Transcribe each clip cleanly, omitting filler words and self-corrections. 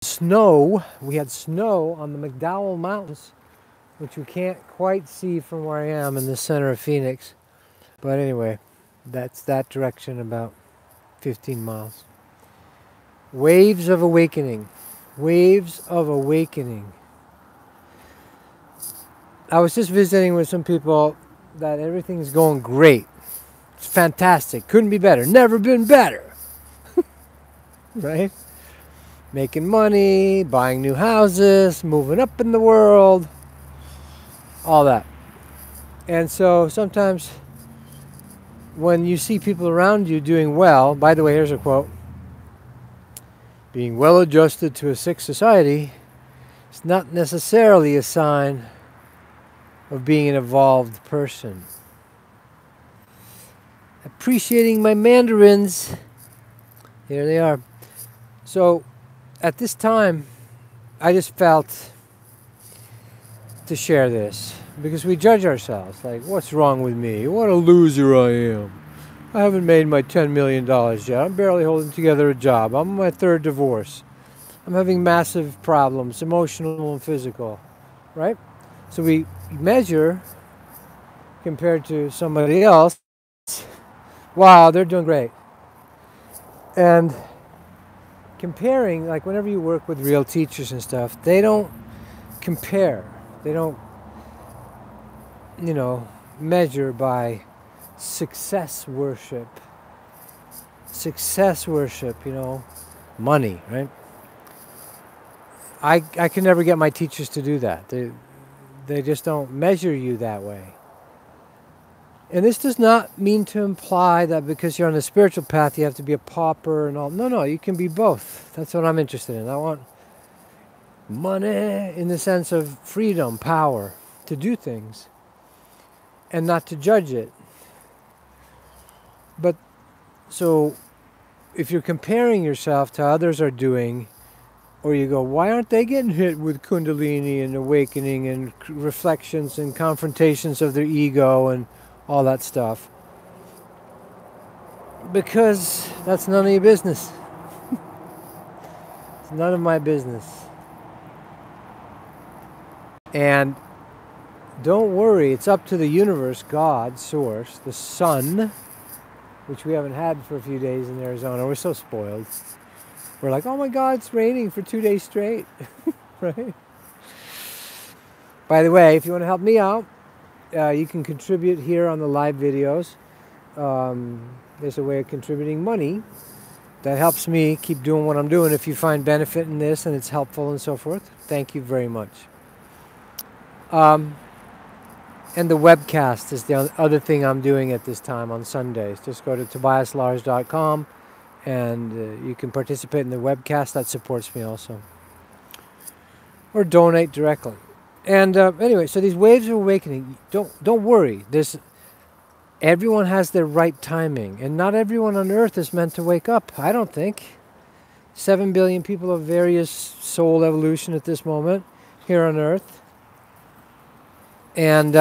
snow. We had snow on the McDowell Mountains, which we can't quite see from where I am in the center of Phoenix. But anyway, that's that direction, about 15 miles. Waves of awakening. Waves of awakening. I was just visiting with some people that everything's going great. It's fantastic. Couldn't be better. Never been better. Right? Making money, buying new houses, moving up in the world, all that. And so sometimes when you see people around you doing well, by the way, here's a quote: being well adjusted to a sick society is not necessarily a sign of being an evolved person. Appreciating my mandarins. Here they are. So at this time, I just felt to share this because we judge ourselves. Like, what's wrong with me? What a loser I am. I haven't made my $10 million yet. I'm barely holding together a job. I'm on my third divorce. I'm having massive problems, emotional and physical, right? So we measure compared to somebody else. Wow, they're doing great. And comparing, like whenever you work with real teachers and stuff, they don't compare. They don't, measure by success worship. Success worship, money, right? I can never get my teachers to do that. They just don't measure you that way. And this does not mean to imply that because you're on the spiritual path you have to be a pauper and all. No, you can be both. That's what I'm interested in. I want money in the sense of freedom, power to do things and not to judge it. But so if you're comparing yourself to others are doing, or you go, why aren't they getting hit with Kundalini and awakening and reflections and confrontations of their ego and all that stuff? Because that's none of your business. It's none of my business. And don't worry, it's up to the universe, God, Source, the sun, which we haven't had for a few days in Arizona. We're so spoiled. We're like, oh my God, it's raining for 2 days straight. Right? By the way, if you want to help me out, you can contribute here on the live videos. There's a way of contributing money that helps me keep doing what I'm doing. If you find benefit in this and it's helpful and so forth, thank you very much. And the webcast is the other thing I'm doing at this time on Sundays. Just go to tobiaslars.com and you can participate in the webcast. That supports me also. Or donate directly. And anyway, so these waves of awakening, don't worry. Everyone has their right timing, and not everyone on earth is meant to wake up, I don't think. 7 billion people of various soul evolution at this moment here on earth. And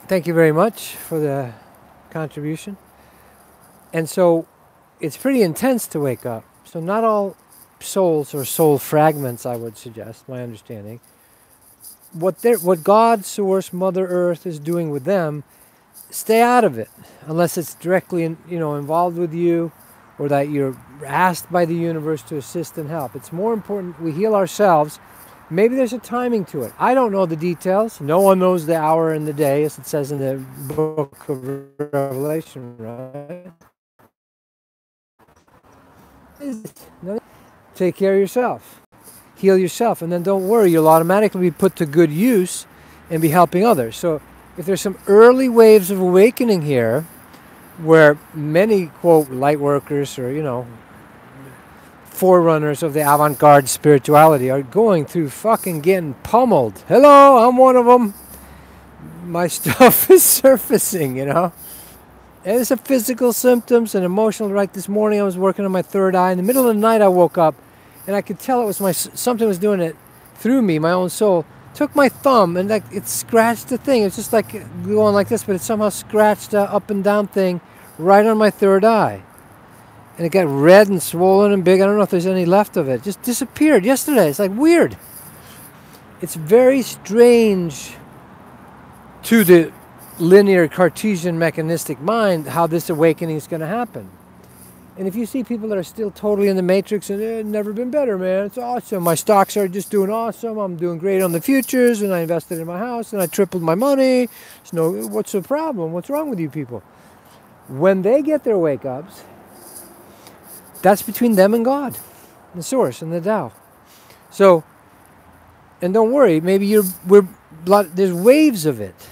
thank you very much for the contribution. And so it's pretty intense to wake up. So not all souls or soul fragments, I would suggest, my understanding. What God, Source, Mother Earth is doing with them, stay out of it unless it's directly involved with you, or that you're asked by the universe to assist and help. It's more important we heal ourselves. Maybe there's a timing to it. I don't know the details. No one knows the hour and the day, as it says in the book of Revelation, right? Take care of yourself. Heal yourself, and then don't worry, you'll automatically be put to good use and be helping others. So if there's some early waves of awakening here where many, quote, light workers or, forerunners of the avant-garde spirituality are going through fucking getting pummeled. Hello, I'm one of them. My stuff is surfacing, And it's a physical symptoms and emotional. Right this morning I was working on my third eye. In the middle of the night I woke up and I could tell it was something was doing it through me, my own soul. Took my thumb and it scratched the thing. It's just like going like this, but it somehow scratched a up and down thing right on my third eye. And it got red and swollen and big. I don't know if there's any left of it. It just disappeared yesterday. It's like weird. It's very strange to the linear Cartesian mechanistic mind how this awakening is going to happen. And if you see people that are still totally in the matrix and it's never been better, man, it's awesome. My stocks are just doing awesome. I'm doing great on the futures, and I invested in my house, and I tripled my money. So what's the problem? What's wrong with you people? When they get their wake-ups, that's between them and God, the source, and the Tao. So, and don't worry, maybe there's waves of it.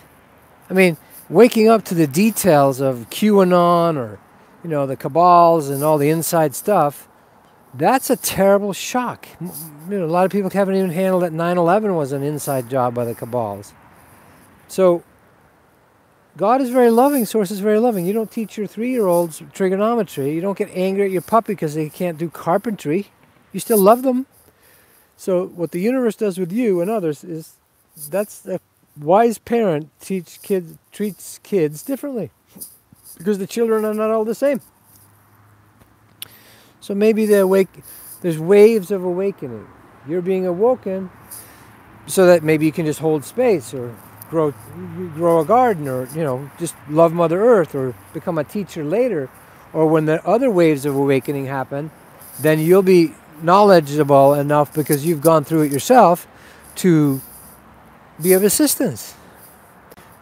I mean, waking up to the details of QAnon or, the cabals and all the inside stuff, that's a terrible shock. A lot of people haven't even handled that 9/11 was an inside job by the cabals. So, God is very loving, Source is very loving. You don't teach your 3-year-olds trigonometry. You don't get angry at your puppy because they can't do carpentry. You still love them. So what the universe does with you and others is, that's a wise parent treats kids differently. Because the children are not all the same. So maybe there's waves of awakening. You're being awoken so that maybe you can just hold space or grow a garden or, just love Mother Earth or become a teacher later. Or when the other waves of awakening happen, then you'll be knowledgeable enough because you've gone through it yourself to be of assistance.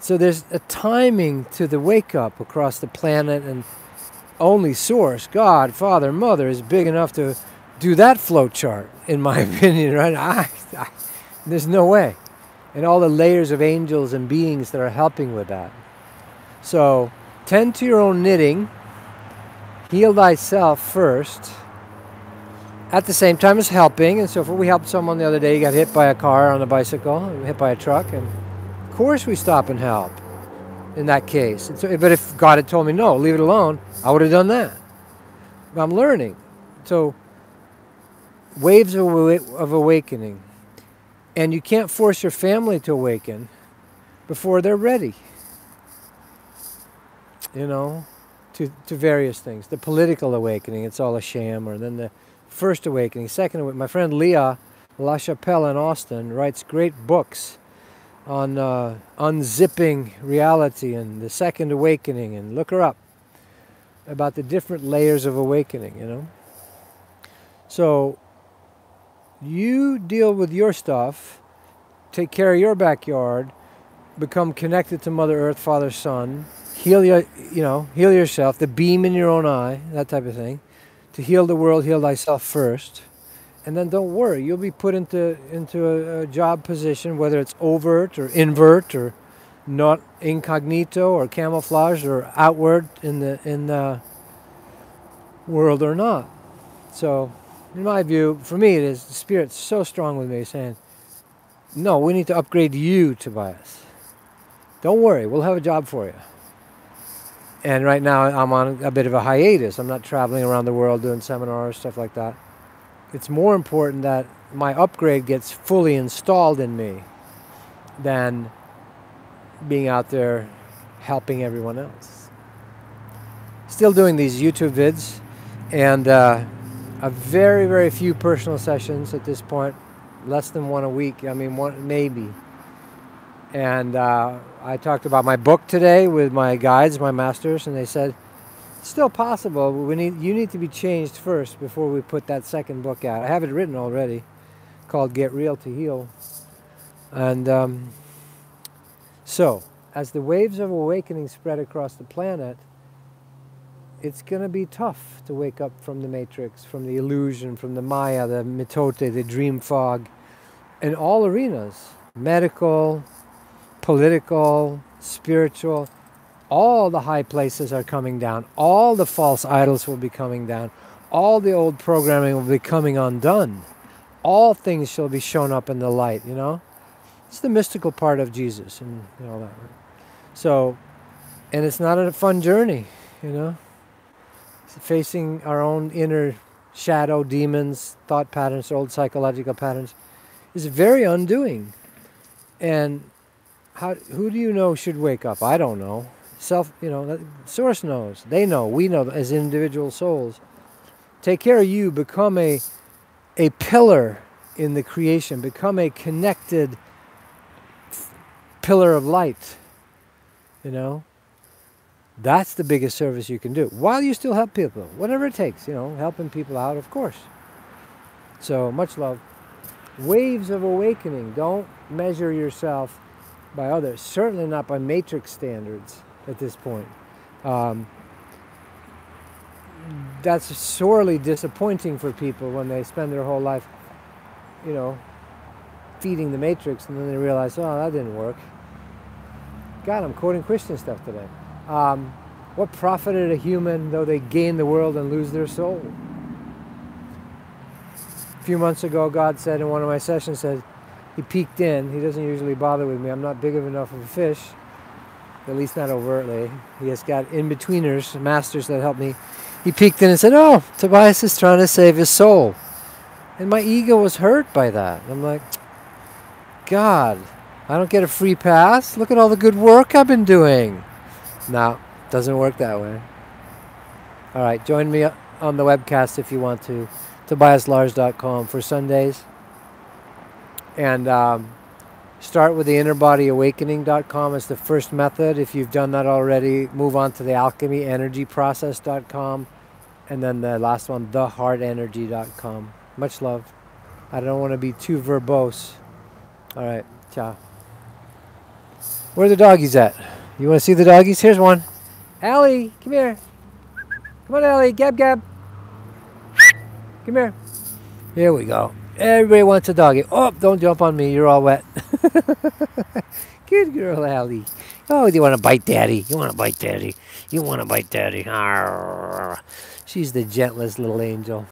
So there's a timing to the wake up across the planet, and only Source, God, Father, Mother is big enough to do that flow chart, in my opinion, right? There's no way. And all the layers of angels and beings that are helping with that. So tend to your own knitting, heal thyself first, at the same time as helping. And so if we helped someone the other day, he got hit by a car on a bicycle, hit by a truck, and of course we stop and help in that case. And so, but if God had told me, no, leave it alone, I would have done that. I'm learning. So waves of awakening. And you can't force your family to awaken before they're ready. To various things. The political awakening, it's all a sham. Or then the first awakening, second awakening. My friend Leah LaChapelle in Austin writes great books on unzipping reality and the second awakening. And look her up about the different layers of awakening, So you deal with your stuff, take care of your backyard, become connected to Mother Earth, Father, Son, heal yourself, the beam in your own eye, that type of thing. To heal the world, heal thyself first. And then don't worry, you'll be put into a job position, whether it's overt or invert or not incognito or camouflage or outward in the world or not. So in my view, for me it is, the Spirit's so strong with me saying, no, we need to upgrade you, Tobias. Don't worry, we'll have a job for you. And right now I'm on a bit of a hiatus. I'm not traveling around the world doing seminars, stuff like that. It's more important that my upgrade gets fully installed in me than being out there helping everyone else. Still doing these YouTube vids, and a very, very few personal sessions at this point, less than one a week. I mean, one maybe. And I talked about my book today with my guides, my masters, and they said, it's still possible, but you need to be changed first before we put that second book out. I have it written already, called Get Real to Heal. And so, as the waves of awakening spread across the planet, it's going to be tough to wake up from the matrix, from the illusion, from the maya, the mitote, the dream fog, in all arenas, medical, political, spiritual. All the high places are coming down. All the false idols will be coming down. All the old programming will be coming undone. All things shall be shown up in the light, It's the mystical part of Jesus and all that. So, and it's not a fun journey, Facing our own inner shadow, demons, thought patterns, old psychological patterns is very undoing. And who do you know should wake up? I don't know. Source knows. They know. We know as individual souls. Take care of you. Become a pillar in the creation. Become a connected pillar of light. You know? That's the biggest service you can do. While you still help people. Whatever it takes, you know, helping people out, of course. So, much love. Waves of awakening. Don't measure yourself by others. Certainly not by matrix standards at this point. That's sorely disappointing for people when they spend their whole life, you know, feeding the matrix, and then they realize, oh, that didn't work. God, I'm quoting Christian stuff today. What profited a human though they gain the world and lose their soul? A few months ago, God said in one of my sessions, said he peeked in. He doesn't usually bother with me. I'm not big enough of a fish, at least not overtly. He has got in-betweeners, masters that help me. He peeked in and said, oh, Tobias is trying to save his soul. And my ego was hurt by that. I'm like, God, I don't get a free pass. Look at all the good work I've been doing. No, doesn't work that way. All right, join me on the webcast if you want to. TobiasLars.com for Sundays. And start with the innerbodyawakening.com as the first method. If you've done that already, move on to the alchemyenergyprocess.com. And then the last one, theheartenergy.com. Much love. I don't want to be too verbose. All right, ciao. Where are the doggies at? You want to see the doggies? Here's one. Allie, come here. Come on, Allie. Gab, gab. Come here. Here we go. Everybody wants a doggy. Oh, don't jump on me. You're all wet. Good girl, Allie. Oh, do you want to bite Daddy? You want to bite Daddy? You want to bite Daddy? Arr. She's the gentlest little angel.